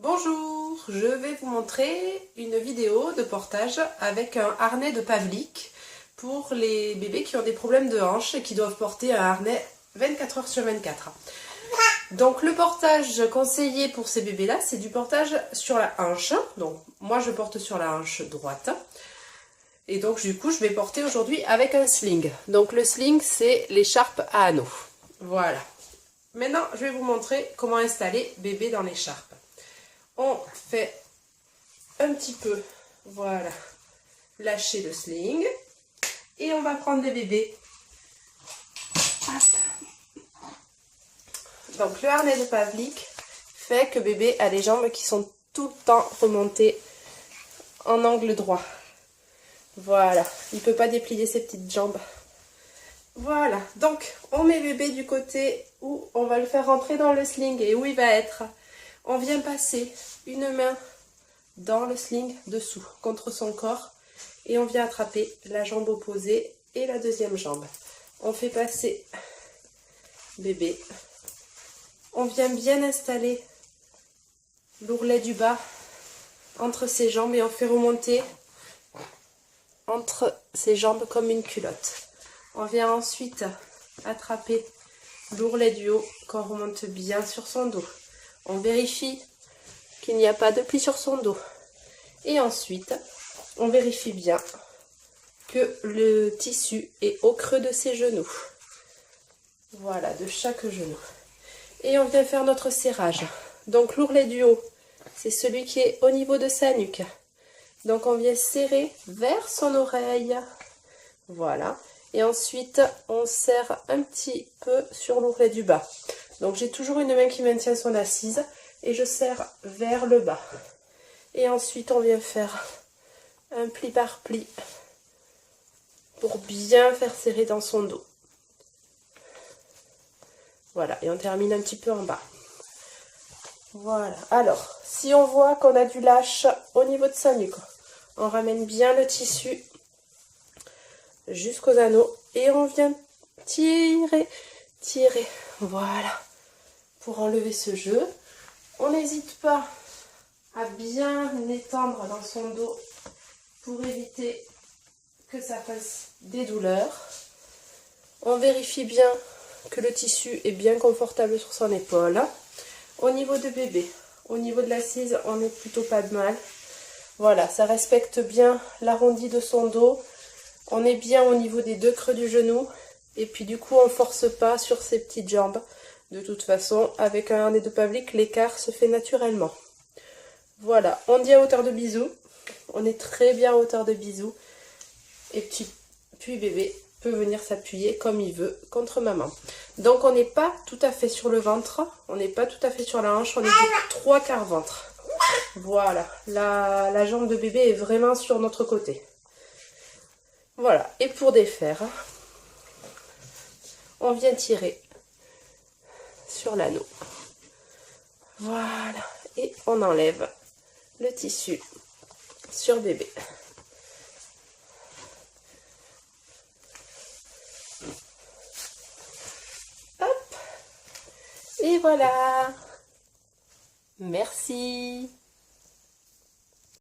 Bonjour, je vais vous montrer une vidéo de portage avec un harnais de Pavlik pour les bébés qui ont des problèmes de hanche et qui doivent porter un harnais 24 heures sur 24. Donc le portage conseillé pour ces bébés-là, c'est du portage sur la hanche. Donc moi je porte sur la hanche droite. Et donc du coup je vais porter aujourd'hui avec un sling. Donc le sling c'est l'écharpe à anneaux. Voilà. Maintenant je vais vous montrer comment installer bébé dans l'écharpe. On fait un petit peu, voilà, lâcher le sling. Et on va prendre des bébés. Donc le harnais de Pavlik fait que bébé a les jambes qui sont tout le temps remontées en angle droit. Voilà, il ne peut pas déplier ses petites jambes. Voilà, donc on met bébé du côté où on va le faire rentrer dans le sling et où il va être. On vient passer une main dans le sling dessous, contre son corps, et on vient attraper la jambe opposée et la deuxième jambe. On fait passer bébé. On vient bien installer l'ourlet du bas entre ses jambes et on fait remonter entre ses jambes comme une culotte. On vient ensuite attraper l'ourlet du haut qu'on remonte bien sur son dos. On vérifie qu'il n'y a pas de pli sur son dos. Et ensuite, on vérifie bien que le tissu est au creux de ses genoux. Voilà, de chaque genou. Et on vient faire notre serrage. Donc l'ourlet du haut, c'est celui qui est au niveau de sa nuque. Donc on vient serrer vers son oreille. Voilà. Et ensuite, on serre un petit peu sur l'ourlet du bas. Donc j'ai toujours une main qui maintient son assise et je serre vers le bas. Et ensuite, on vient faire un pli par pli pour bien faire serrer dans son dos. Voilà, et on termine un petit peu en bas. Voilà, alors, si on voit qu'on a du lâche au niveau de sa nuque, on ramène bien le tissu jusqu'aux anneaux et on vient tirer, voilà, pour enlever ce jeu. On n'hésite pas à bien étendre dans son dos pour éviter que ça fasse des douleurs. On vérifie bien que le tissu est bien confortable sur son épaule. Au niveau de bébé, au niveau de l'assise, on n'est plutôt pas de mal. Voilà, ça respecte bien l'arrondi de son dos. On est bien au niveau des deux creux du genou. Et puis du coup, on ne force pas sur ses petites jambes. De toute façon, avec un harnais de Pavlik, l'écart se fait naturellement. Voilà, on dit à hauteur de bisou. On est très bien à hauteur de bisou. Et puis bébé peut venir s'appuyer comme il veut contre maman. Donc on n'est pas tout à fait sur le ventre. On n'est pas tout à fait sur la hanche. On est du 3/4 ventre. Voilà, la jambe de bébé est vraiment sur notre côté. Voilà, et pour défaire, on vient tirer sur l'anneau. Voilà, et on enlève le tissu sur bébé. Hop, et voilà. Merci.